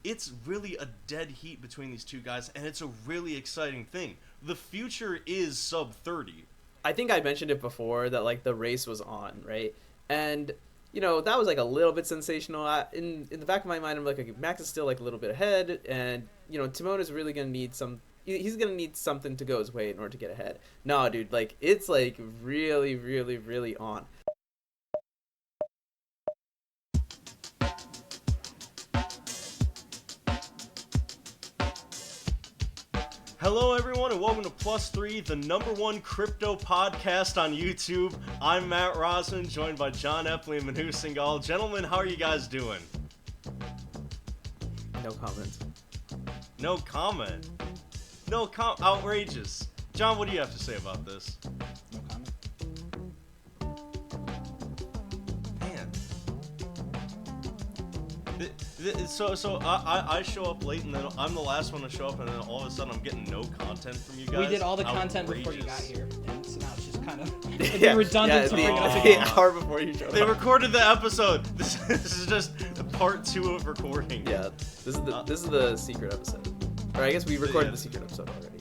it's really a dead heat between these two guys, and it's a really exciting thing. The future is sub 30. I think I mentioned it before that like the race was on, right? And that was like a little bit sensational. In the back of my mind, I'm like, okay, Max is still like a little bit ahead, and Timon is really gonna need some. He's gonna need something to go his way in order to get ahead. No, dude, like it's like really, really, really on. Hello, everyone, and welcome to Plus 3, the #1 crypto podcast on YouTube. I'm Matt Rosman, joined by John Epley and Manu Singhal. Gentlemen, how are you guys doing? No comment. No comment? Outrageous. John, what do you have to say about this? No comment. Man. So I show up late, and then I'm the last one to show up, and then all of a sudden I'm getting no content from you guys. We did all the content before you got here, and so now it's just kind of redundant to bring it up the again. hour before you showed up. They recorded the episode. This is just part 2 of recording. Yeah, this is the secret episode. Or I guess we recorded the secret episode already.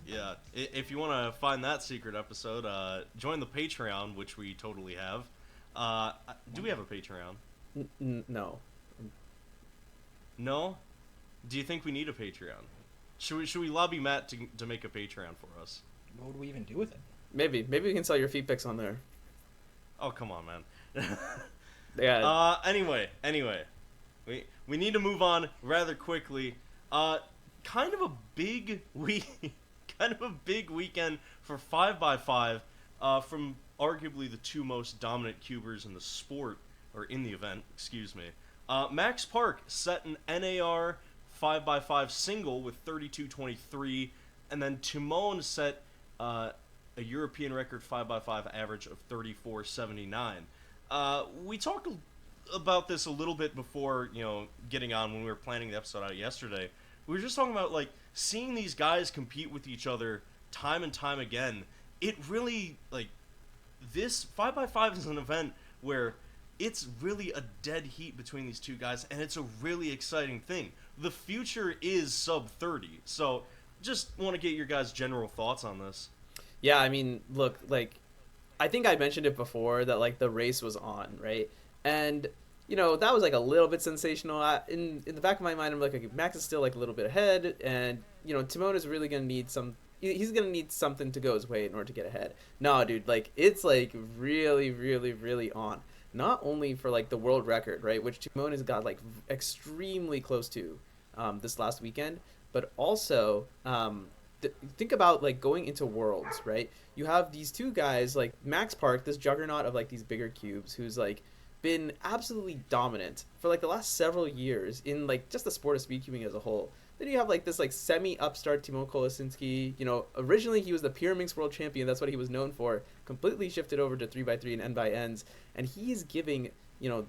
Yeah, if you want to find that secret episode, join the Patreon, which we totally have. Do we have a Patreon? No. No? Do you think we need a Patreon? Should we lobby Matt to make a Patreon for us? What would we even do with it? Maybe we can sell your feed pics on there. Oh, come on, man. Yeah. Anyway, we need to move on rather quickly. Kind of a big weekend for 5x5 from arguably the two most dominant cubers in the sport, or in the event, excuse me. Max Park set an NAR 5x5 single with 32.23, and then Tymon set a European record 5x5 average of 34.79. We talked about this a little bit before, getting on when we were planning the episode out yesterday. We were just talking about, like, seeing these guys compete with each other time and time again. It really, like, this 5x5 is an event where it's really a dead heat between these two guys, and it's a really exciting thing. The future is sub 30, so just want to get your guys' general thoughts on this. Yeah, I mean, look, like, I think I mentioned it before that, like, the race was on, right? And, that was, like, a little bit sensational. In the back of my mind, I'm like, okay, Max is still, like, a little bit ahead, and, Timon is really going to need he's going to need something to go his way in order to get ahead. No, dude, like, it's, like, really, really, really on. Not only for, like, the world record, right, which Tymon has got, like, extremely close to this last weekend, but also think about, like, going into Worlds, right? You have these two guys, like, Max Park, this juggernaut of, like, these bigger cubes, who's, like, been absolutely dominant for, like, the last several years in, like, just the sport of speed cubing as a whole. Then you have, like, this, like, semi-upstart Tymon Kolosinski. Originally he was the Pyraminx world champion. That's what he was known for. Completely shifted over to 3x3 and N-by-Ns. And he's giving,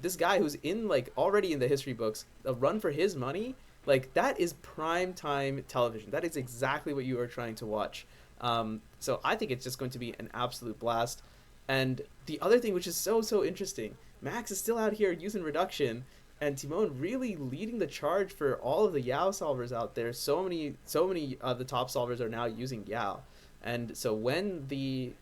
this guy who's in, like, already in the history books, a run for his money. Like, that is prime time television. That is exactly what you are trying to watch. So I think it's just going to be an absolute blast. And the other thing, which is so interesting, Max is still out here using reduction, and Tymon really leading the charge for all of the Yao solvers out there. So many of the top solvers are now using Yao. And so when the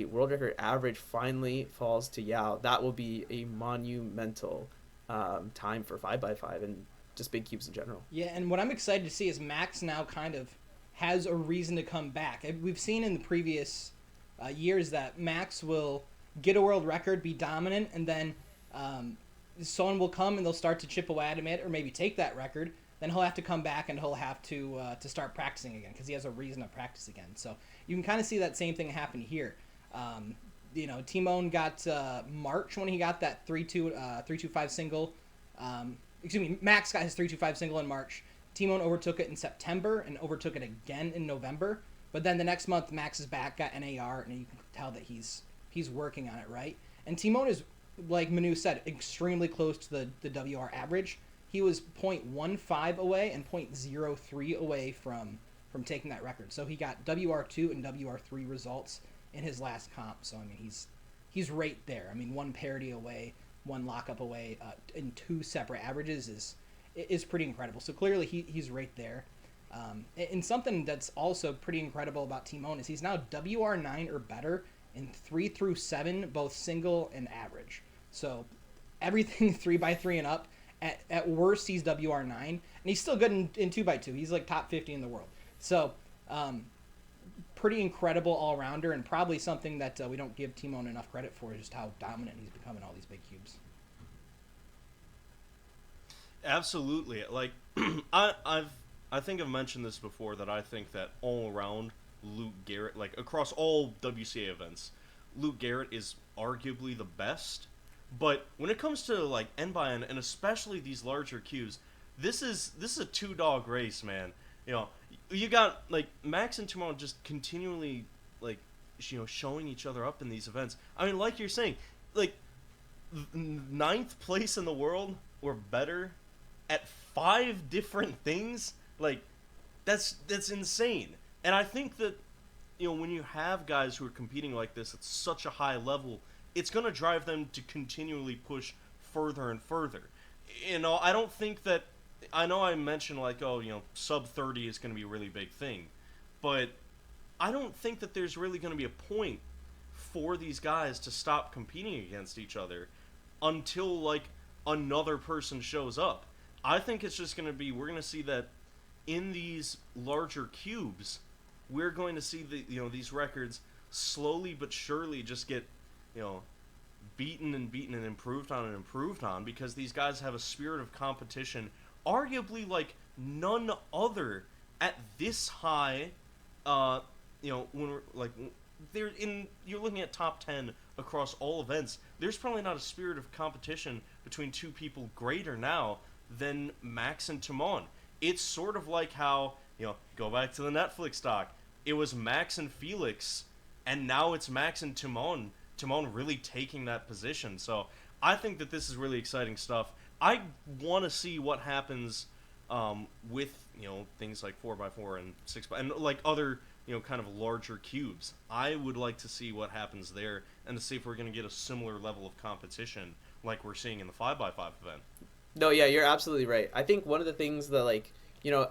world record average finally falls to Yao, that will be a monumental time for 5x5 and just big cubes in general. Yeah, and what I'm excited to see is Max now kind of has a reason to come back. We've seen in the previous years that Max will get a world record, be dominant, and then someone will come and they'll start to chip away at him or maybe take that record. Then he'll have to come back and he'll have to start practicing again because he has a reason to practice again. So you can kind of see that same thing happen here. Tymon got March when he got that 325 single. Max got his 325 single in March. Tymon overtook it in September and overtook it again in November. But then the next month, Max is back, got NAR, and you can tell that he's working on it, right? And Tymon is, like Manu said, extremely close to the WR average. He was 0.15 away and 0.03 away from taking that record. So he got WR2 and WR3 results in his last comp. So, I mean, he's right there. I mean, one parity away one lockup away in 2 separate averages is pretty incredible. So clearly he's right there. And something that's also pretty incredible about Tymon is he's now WR9 or better in 3 through 7, both single and average. So everything 3x3 and up. At worst, he's WR9, and he's still good in 2x2. He's like top 50 in the world. So pretty incredible all-rounder, and probably something that we don't give Tymon enough credit for, just how dominant he's become in all these big cubes. Absolutely. Like, I think I've mentioned this before, that I think that all around Luke Garrett, like across all WCA events, Luke Garrett is arguably the best. But when it comes to like N by N, and especially these larger cubes, this is a 2-dog race, man. You know, you got like Max and Tymon just continually like showing each other up in these events. I mean, like you're saying, like 9th place in the world or better at 5 different things. Like that's insane. And I think that when you have guys who are competing like this at such a high level, it's going to drive them to continually push further and further. I don't think that... I know I mentioned, like, sub 30 is going to be a really big thing. But I don't think that there's really going to be a point for these guys to stop competing against each other until, like, another person shows up. I think it's just going to be... We're going to see that in these larger cubes, we're going to see these records slowly but surely just get... beaten and improved on, because these guys have a spirit of competition, arguably like none other at this high. When we're like, you're looking at top 10 across all events. There's probably not a spirit of competition between two people greater now than Max and Tymon. It's sort of like how go back to the Netflix doc. It was Max and Felix, and now it's Max and Tymon. Tymon really taking that position. So I think that this is really exciting stuff. I want to see what happens with things like 4x4 and 6x, and like other kind of larger cubes. I would like to see what happens there, and to see if we're going to get a similar level of competition like we're seeing in the 5x5 event. No, yeah, you're absolutely right. I think one of the things that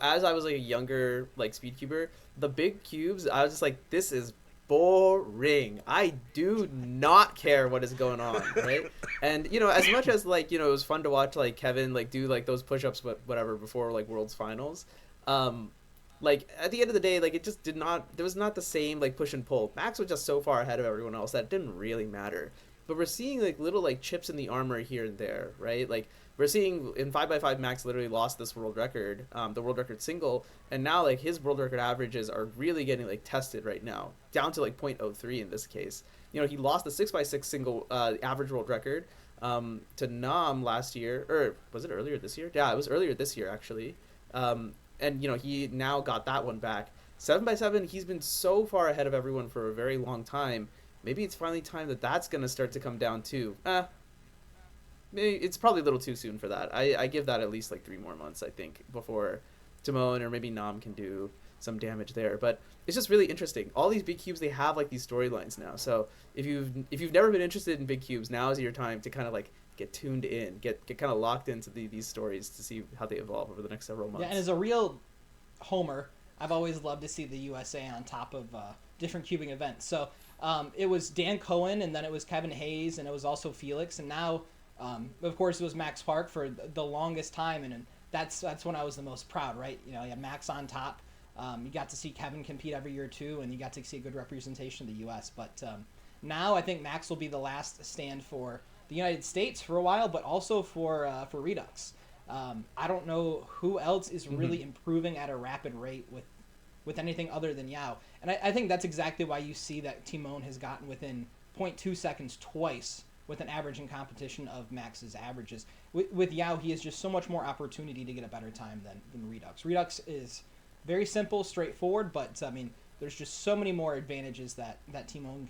as I was like a younger speed cuber, the big cubes, I was just like, this is boring. I do not care what is going on, right? And as much as it was fun to watch Kevin do those push-ups whatever before World's Finals, at the end of the day, it just did not, there was not the same push and pull. Max was just so far ahead of everyone else that it didn't really matter. But we're seeing little chips in the armor here and there, right? We're seeing in 5x5, Max literally lost this world record, the world record single, and now his world record averages are really getting tested right now, down to 0.03 in this case. He lost the 6x6 single average world record to Nam last year, or was it earlier this year? Yeah, it was earlier this year actually, and he now got that one back. 7x7, he's been so far ahead of everyone for a very long time. Maybe it's finally time that's going to start to come down too. Maybe it's probably a little too soon for that. I give that at least 3 more months, I think, before Tymon or maybe Nam can do some damage there. But it's just really interesting. All these big cubes, they have these storylines now. So if you've never been interested in big cubes, now is your time to kind of get tuned in, get kind of locked into these stories to see how they evolve over the next several months. Yeah, and as a real homer, I've always loved to see the USA on top of different cubing events. So it was Dan Cohen, and then it was Kevin Hayes, and it was also Felix, and now of course it was Max Park for the longest time, and that's when I was the most proud, right? You had Max on top. You got to see Kevin compete every year too, and you got to see a good representation of the U.S. But now I think Max will be the last stand for the United States for a while, but also for Redux. I don't know who else is really improving at a rapid rate with anything other than Yao. And I think that's exactly why you see that Tymon has gotten within 0.2 seconds twice with an average in competition of Max's averages. With Yao, he has just so much more opportunity to get a better time than Redux. Redux is very simple, straightforward, but I mean, there's just so many more advantages that Tymon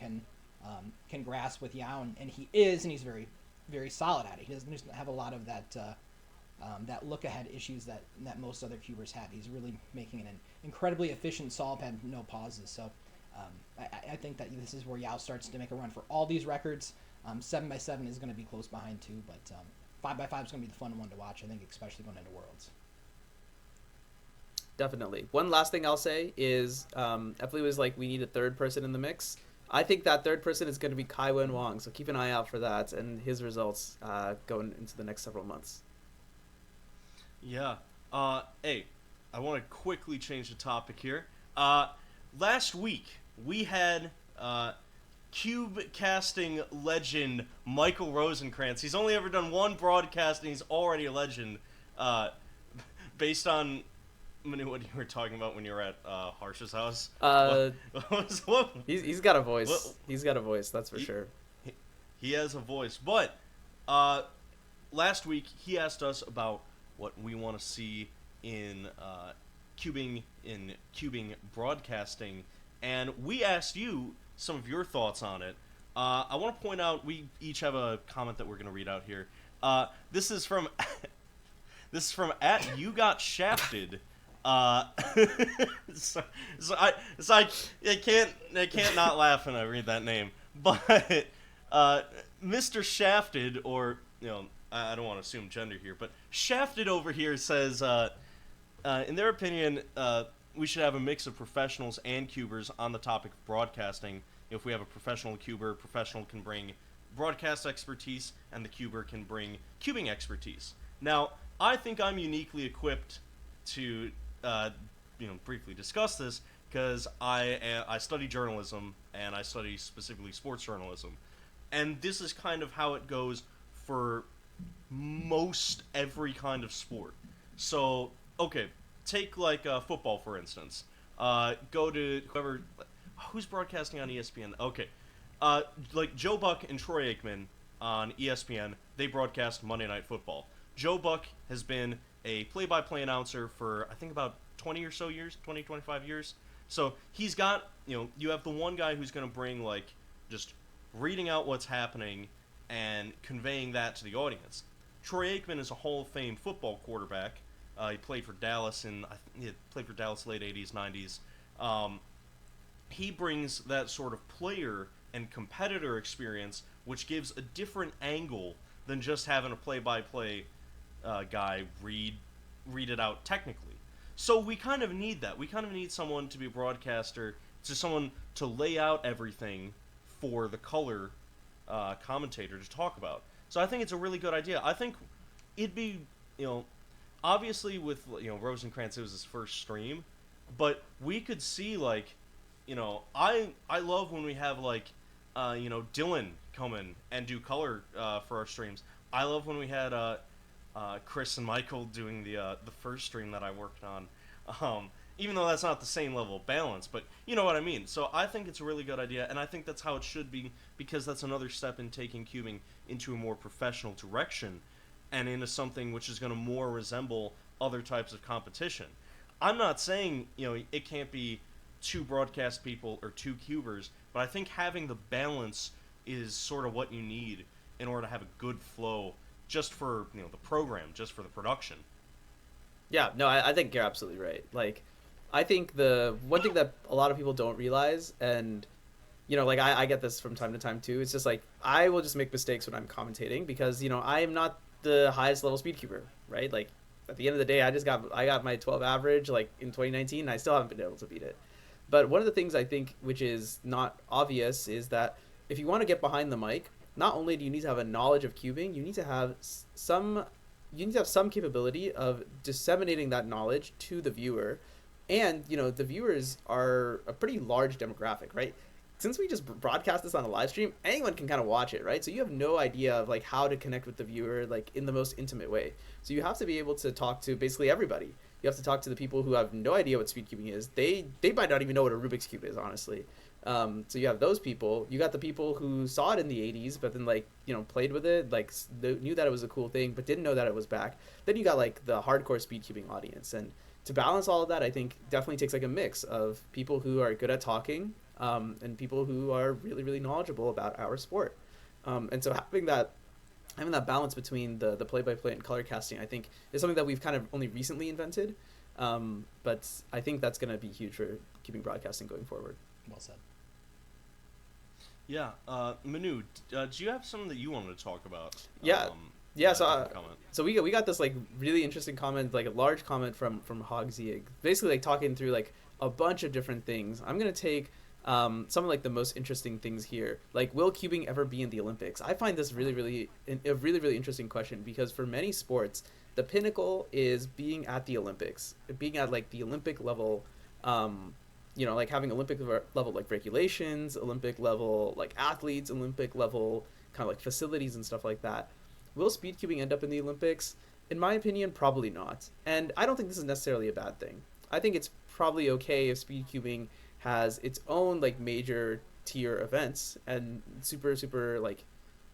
can grasp with Yao, and he's very, very solid at it. He doesn't have a lot of that look ahead issues that most other cubers have. He's really making an incredibly efficient solve, had no pauses. So I think that this is where Yao starts to make a run for all these records. 7x7 is going to be close behind too, but 5x5 is going to be the fun one to watch, I think, especially going into Worlds. Definitely. One last thing I'll say is Eppley was like, we need a third person in the mix. I think that third person is going to be Kaiwen Wong, so keep an eye out for that and his results going into the next several months. Yeah. Hey, I want to quickly change the topic here. Last week, we had cube casting legend Michael Rosenkrantz. He's only ever done one broadcast, and he's already a legend. Based on what you were talking about when you were at Harsh's house. He's got a voice. He's got a voice, that's for sure. He has a voice. But last week, he asked us about what we want to see in cubing broadcasting, and we asked you some of your thoughts on it. I want to point out we each have a comment that we're going to read out here. This is from at You Got Shafted. So I can't not laugh when I read that name. But Mr. Shafted, or I don't want to assume gender here, but Shafted over here says, in their opinion, we should have a mix of professionals and cubers on the topic of broadcasting. If we have a professional cuber, professional can bring broadcast expertise, and the cuber can bring cubing expertise. Now, I think I'm uniquely equipped to briefly discuss this because I study journalism, and I study specifically sports journalism, and this is kind of how it goes for most every kind of sport. So, okay, take like football for instance. Go to who's broadcasting on ESPN. Okay, like Joe Buck and Troy Aikman on ESPN. They broadcast Monday Night Football. Joe Buck has been a play-by-play announcer for I think about 20 or so years, 20, 25 years. So he's got, you have the one guy who's going to bring like just reading out what's happening and conveying that to the audience. Troy Aikman is a Hall of Fame football quarterback. He played for Dallas late 80s, 90s. He brings that sort of player and competitor experience, which gives a different angle than just having a play-by-play guy read it out technically. So we kind of need that. We kind of need someone to be a broadcaster, someone to lay out everything for the color commentator to talk about. So I think it's a really good idea. I think it'd be, obviously with, Rosenkrantz, it was his first stream, but we could see, like, I love when we have, like, Dylan come in and do color for our streams. I love when we had Chris and Michael doing the first stream that I worked on, even though that's not the same level of balance, but you know what I mean. So I think it's a really good idea, and I think that's how it should be, because that's another step in taking cubing into a more professional direction and into something which is going to more resemble other types of competition. I'm not saying, it can't be two broadcast people or two cubers, but I think having the balance is sort of what you need in order to have a good flow just for, the program, just for the production. Yeah, no, I think you're absolutely right. Like, I think the one thing that a lot of people don't realize, and, like, I get this from time to time too, it's just like, I will just make mistakes when I'm commentating because, I am not the highest level speed cuber, right? Like, at the end of the day, I got my 12 average, like, in 2019, and I still haven't been able to beat it. But one of the things I think, which is not obvious, is that if you want to get behind the mic, not only do you need to have a knowledge of cubing, you need to have some capability of disseminating that knowledge to the viewer. And, the viewers are a pretty large demographic, right? Since we just broadcast this on a live stream, anyone can kind of watch it, right? So you have no idea of, like, how to connect with the viewer, like, in the most intimate way. So you have to be able to talk to basically everybody. You have to talk to the people who have no idea what speed cubing is. They might not even know what a Rubik's Cube is, honestly. So you have those people. You got the people who saw it in the 80s, but then, like, played with it, like, knew that it was a cool thing, but didn't know that it was back. Then you got, like, the hardcore speed cubing audience. And to balance all of that, I think definitely takes, like, a mix of people who are good at talking and people who are really, really knowledgeable about our sport. And so having that balance between the play-by-play and color casting, I think, is something that we've kind of only recently invented. But I think that's going to be huge for keeping broadcasting going forward. Well said. Yeah, Manu, do you have something that you wanted to talk about? Yeah. Yeah, so comment. so we got this like really interesting comment, like a large comment from Hogzieg, basically like talking through like a bunch of different things. I'm gonna take some of like the most interesting things here. Like, will cubing ever be in the Olympics? I find this a really interesting question, because for many sports, the pinnacle is being at the Olympics, being at like the Olympic level. Like having Olympic level like regulations, Olympic level like athletes, Olympic level kind of like facilities and stuff like that. Will speed cubing end up in the Olympics? In my opinion, probably not. And I don't think this is necessarily a bad thing. I think it's probably okay if speed cubing has its own like major tier events and super like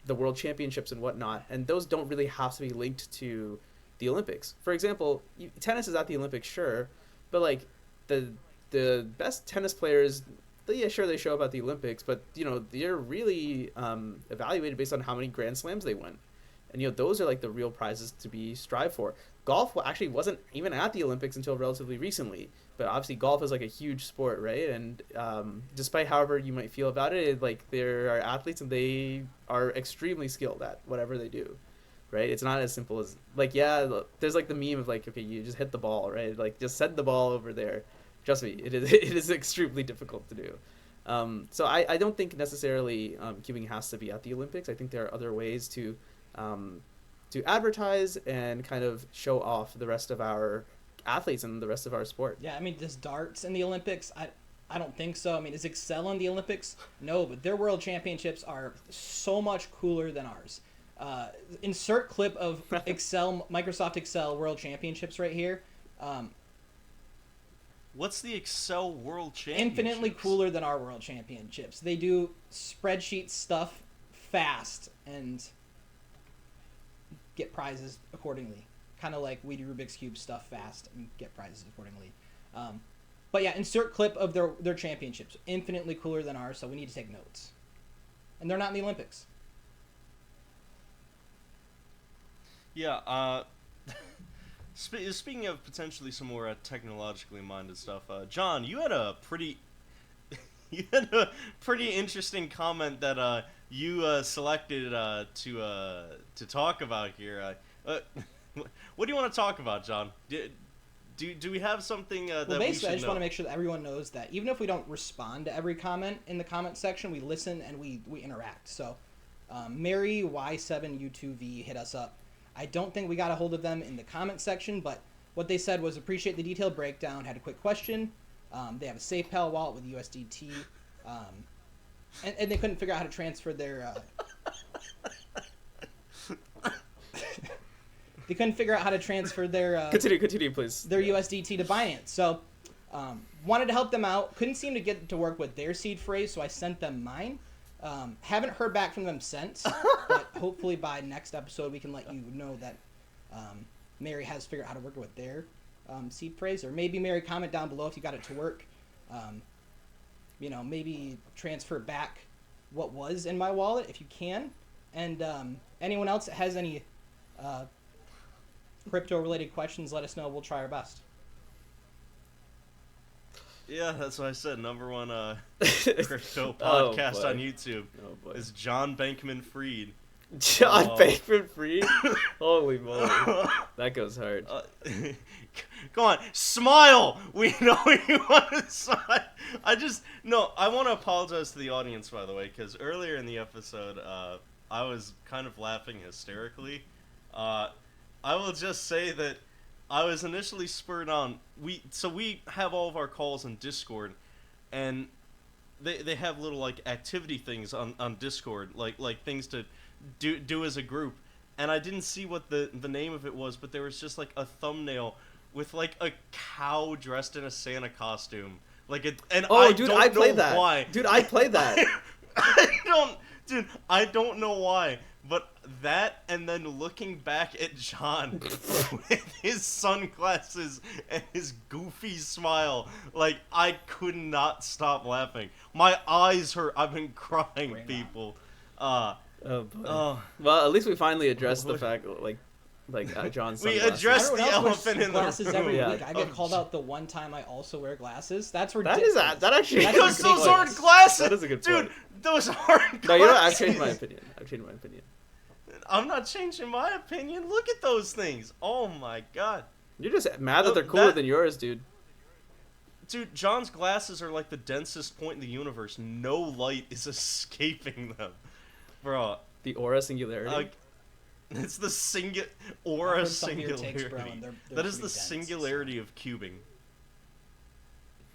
the world championships and whatnot, and those don't really have to be linked to the Olympics. For example, tennis is at the Olympics, sure, but like the best tennis players, yeah, sure, they show up at the Olympics, but they're really evaluated based on how many Grand Slams they win, and those are like the real prizes to be strived for. Golf actually wasn't even at the Olympics until relatively recently, but obviously golf is like a huge sport, right? And despite however you might feel about it, like there are athletes and they are extremely skilled at whatever they do, right? It's not as simple as like, yeah, there's like the meme of like, okay, you just hit the ball, right? Like just send the ball over there. Trust me, it is extremely difficult to do. So I don't think necessarily cubing has to be at the Olympics. I think there are other ways to advertise and kind of show off the rest of our athletes and the rest of our sport. Yeah, I mean, does darts in the Olympics? I don't think so. I mean, is Excel in the Olympics? No, but their world championships are so much cooler than ours. Insert clip of Microsoft Excel World Championships right here. What's the Excel World Championships? Infinitely cooler than our World Championships. They do spreadsheet stuff fast and get prizes accordingly. Kind of like we do Rubik's Cube stuff fast and get prizes accordingly. But yeah, insert clip of their championships. Infinitely cooler than ours, so we need to take notes. And they're not in the Olympics. Yeah, speaking of potentially some more technologically minded stuff, John, you had a pretty interesting comment that you selected to talk about here. What do you want to talk about, John? Do we have something that we should know? Basically, I just want to make sure that everyone knows that even if we don't respond to every comment in the comment section, we listen and we interact. So, Mary Y7U2V hit us up. I don't think we got a hold of them in the comment section, but what they said was appreciate the detailed breakdown, had a quick question. They have a SafePal wallet with USDT, and they couldn't figure out how to transfer their... They couldn't figure out how to transfer their... Continue, please. Their USDT to Binance. So, wanted to help them out. Couldn't seem to get to work with their seed phrase, so I sent them mine. Haven't heard back from them since, but hopefully by next episode we can let you know that Mary has figured out how to work with their seed phrase. Or maybe, Mary, comment down below if you got it to work. Maybe transfer back what was in my wallet if you can. And anyone else that has any... crypto-related questions, let us know. We'll try our best. Yeah, that's what I said. Number one crypto podcast on YouTube is John Bankman-Fried. John Bankman-Fried? Holy moly. That goes hard. Come on, smile! We know you want to smile. I want to apologize to the audience, by the way, because earlier in the episode, I was kind of laughing hysterically. I will just say that I was initially spurred on. We have all of our calls in Discord, and they have little like activity things on Discord, like things to do as a group. And I didn't see what the name of it was, but there was just like a thumbnail with like a cow dressed in a Santa costume, like it. And I played that. Why? Dude, I played that. I don't know why. But that, and then looking back at John with his sunglasses and his goofy smile, like, I could not stop laughing. My eyes hurt. I've been crying, people. Oh, boy. Well, at least we finally addressed the fact, like, John's We sunglasses. addressed Everyone the else wears elephant in the glasses every room. week. I get called out the one time I also wear glasses. That's That ridiculous. is that actually. That's Because those ridiculous. aren't glasses. That is a good Dude, point. those aren't glasses. No, you know what? I've changed my opinion. I'm not changing my opinion. Look at those things. Oh my god. You're just mad that Look, they're cooler that- than yours, dude. Dude, John's glasses are like the densest point in the universe. No light is escaping them. Bro, The aura singularity. it's the I've aura heard some of your singularity. takes, bro, and they're That is pretty the dense, singularity of cubing.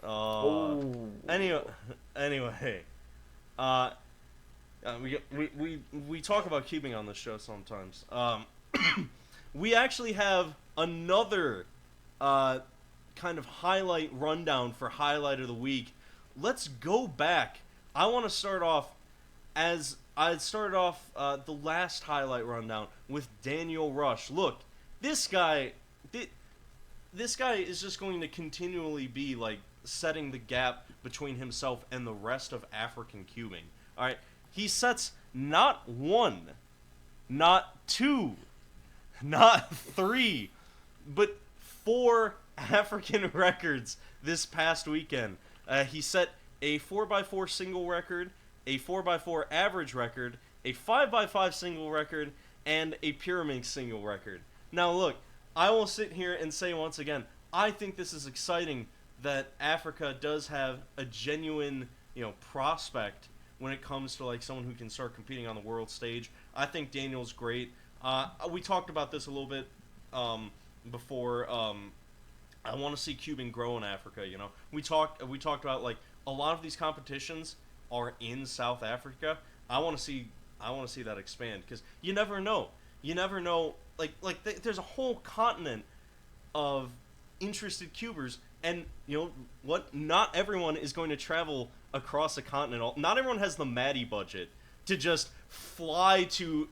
Oh. Anyway, we talk about cubing on this show sometimes. We actually have another kind of highlight rundown for highlight of the week. Let's go back. I want to start off as I started off the last highlight rundown with Daniel Rush. Look, this guy is just going to continually be like setting the gap between himself and the rest of African cubing. All right, he sets not one, not two, not three, but 4 African records this past weekend. He set a 4x4 single record, a 4x4 average record, a 5x5 single record, and a pyramid single record. Now look, I will sit here and say once again, I think this is exciting that Africa does have a genuine, prospect when it comes to like someone who can start competing on the world stage. I think Daniel's great. We talked about this a little bit before. I want to see cubing grow in Africa. We talked about like a lot of these competitions are in South Africa. I want to see that expand because you never know. There's a whole continent of interested cubers, and what? Not everyone is going to travel across a continent. Not everyone has the Maddie budget to just fly to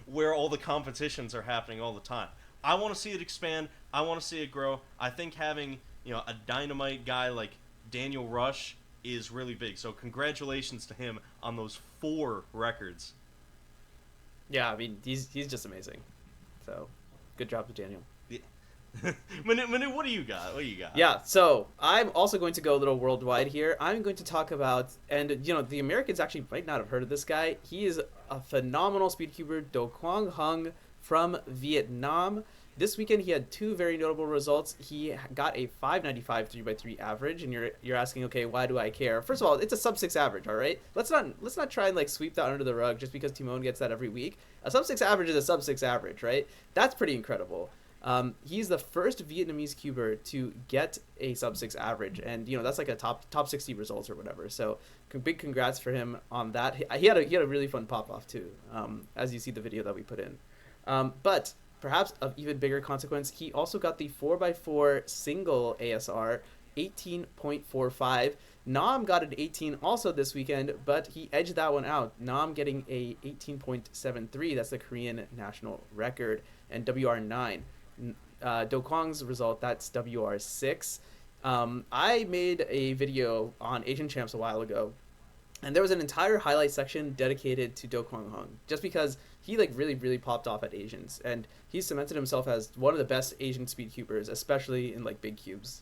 where all the competitions are happening all the time. I want to see it expand. I want to see it grow. I think having a dynamite guy like Daniel Rush is really big. So congratulations to him on those 4 records. Yeah, I mean he's just amazing. So, good job to Daniel. Manu, what do you got? Yeah, so I'm also going to go a little worldwide here. I'm going to talk about, and the Americans actually might not have heard of this guy. He is a phenomenal speedcuber, Do Quang Hung from Vietnam. This weekend he had 2 very notable results. He got a 595 3x3 average, and you're asking, okay, why do I care? First of all, it's a sub-6 average, all right? Let's not try and like sweep that under the rug just because Tymon gets that every week. A sub-6 average is a sub-6 average, right? That's pretty incredible. He's the first Vietnamese cuber to get a sub-6 average, and that's like a top 60 results or whatever. So big congrats for him on that. He had a really fun pop off too, as you see the video that we put in. But perhaps of even bigger consequence, he also got the 4x4 single ASR 18.45. Nam got an 18 also this weekend, but he edged that one out. Nam getting a 18.73. That's the Korean national record, and WR9. Do Kwang's result, that's WR6. I made a video on Asian Champs a while ago, and there was an entire highlight section dedicated to Do Kwang Hung, just because he really popped off at Asians, and he cemented himself as one of the best Asian speed cubers, especially in like big cubes.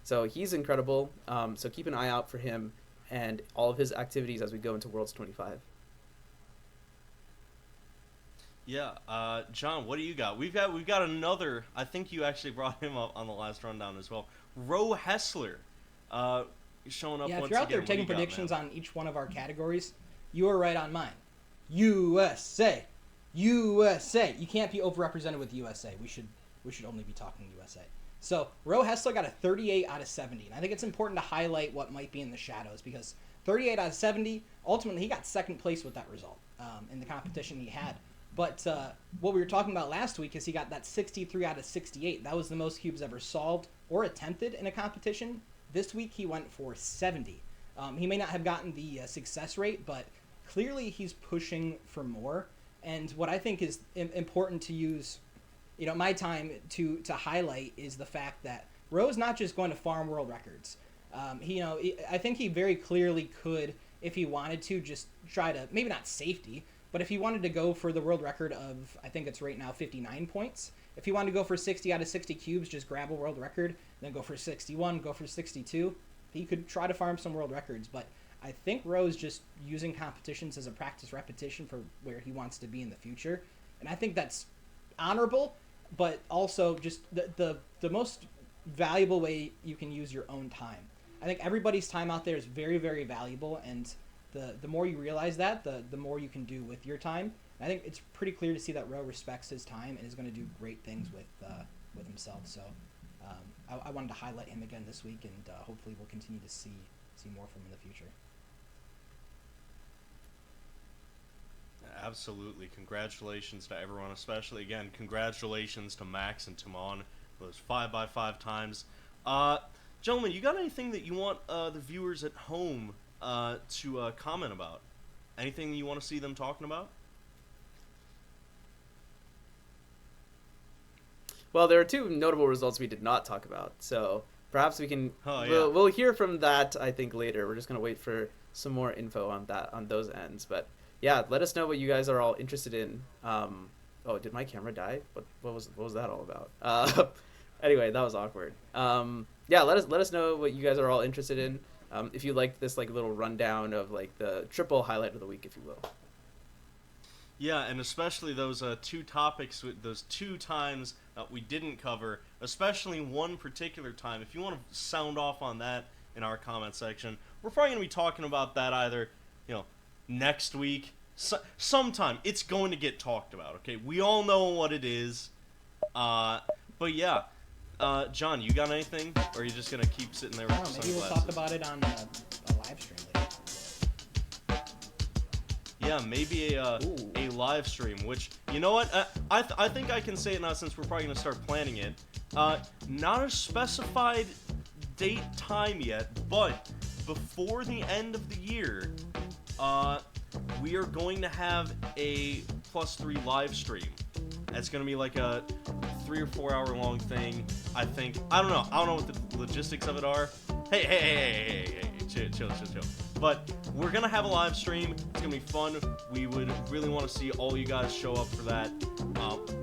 So he's incredible. So keep an eye out for him and all of his activities as we go into Worlds 25. Yeah, John, what do you got? We've got another. I think you actually brought him up on the last rundown as well. Ro Hessler, showing up. Yeah, once if you're out there again. taking predictions on each one of our categories, you are right on mine. USA. You can't be overrepresented with USA. We should only be talking USA. So Ro Hessler got a 38 out of 70, and I think it's important to highlight what might be in the shadows, because 38 out of 70, ultimately he got second place with that result in the competition he had. But what we were talking about last week is he got that 63 out of 68. That was the most cubes ever solved or attempted in a competition. This week he went for 70. He may not have gotten the success rate, but clearly he's pushing for more. And what I think is important to use, my time to highlight is the fact that Ro's not just going to farm world records. I think he very clearly could, if he wanted to, just try to, maybe not safety, But if he wanted to go for the world record of, I think it's right now 59 points, if he wanted to go for 60 out of 60 cubes, just grab a world record, then go for 61, go for 62, he could try to farm some world records. But I think Roe's just using competitions as a practice repetition for where he wants to be in the future. And I think that's honorable, but also just the most valuable way you can use your own time. I think everybody's time out there is very, very valuable, and the more you realize that, the more you can do with your time. And I think it's pretty clear to see that Roe respects his time and is going to do great things with himself. So I wanted to highlight him again this week, and hopefully we'll continue to see more from him in the future. Absolutely. Congratulations to everyone, especially, again, congratulations to Max and Tymon, those 5x5 times. Gentlemen, you got anything that you want the viewers at home to comment about? Anything you want to see them talking about? Well, there are two notable results we did not talk about, so perhaps we can we'll hear from that, I think, later. We're just going to wait for some more info on those ends, but yeah, let us know what you guys are all interested in. Oh, did my camera die? What was that all about? Anyway, that was awkward. Yeah, let us know what you guys are all interested in. If you liked this like little rundown of like the triple highlight of the week, if you will. Yeah, and especially those two topics, those two times that we didn't cover, especially one particular time. If you want to sound off on that in our comment section, we're probably going to be talking about that either, next week, sometime. It's going to get talked about, okay? We all know what it is. But yeah, John, you got anything? Or are you just going to keep sitting there with I don't know, the maybe we'll talk about it on a live stream later. Yeah, maybe a live stream, which, you know what? I think I can say it now since we're probably going to start planning it. Not a specified date time yet, but before the end of the year, we are going to have a +3 live stream. It's going to be like a 3 or 4 hour long thing, I think. I don't know what the logistics of it are. Hey, chill. But we're going to have a live stream. It's going to be fun. We would really want to see all you guys show up for that.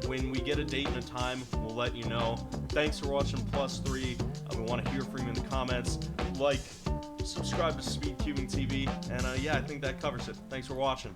When we get a date and a time, we'll let you know. Thanks for watching +3. We want to hear from you in the comments. Like, subscribe to Speed Cubing TV, and yeah, I think that covers it. Thanks for watching.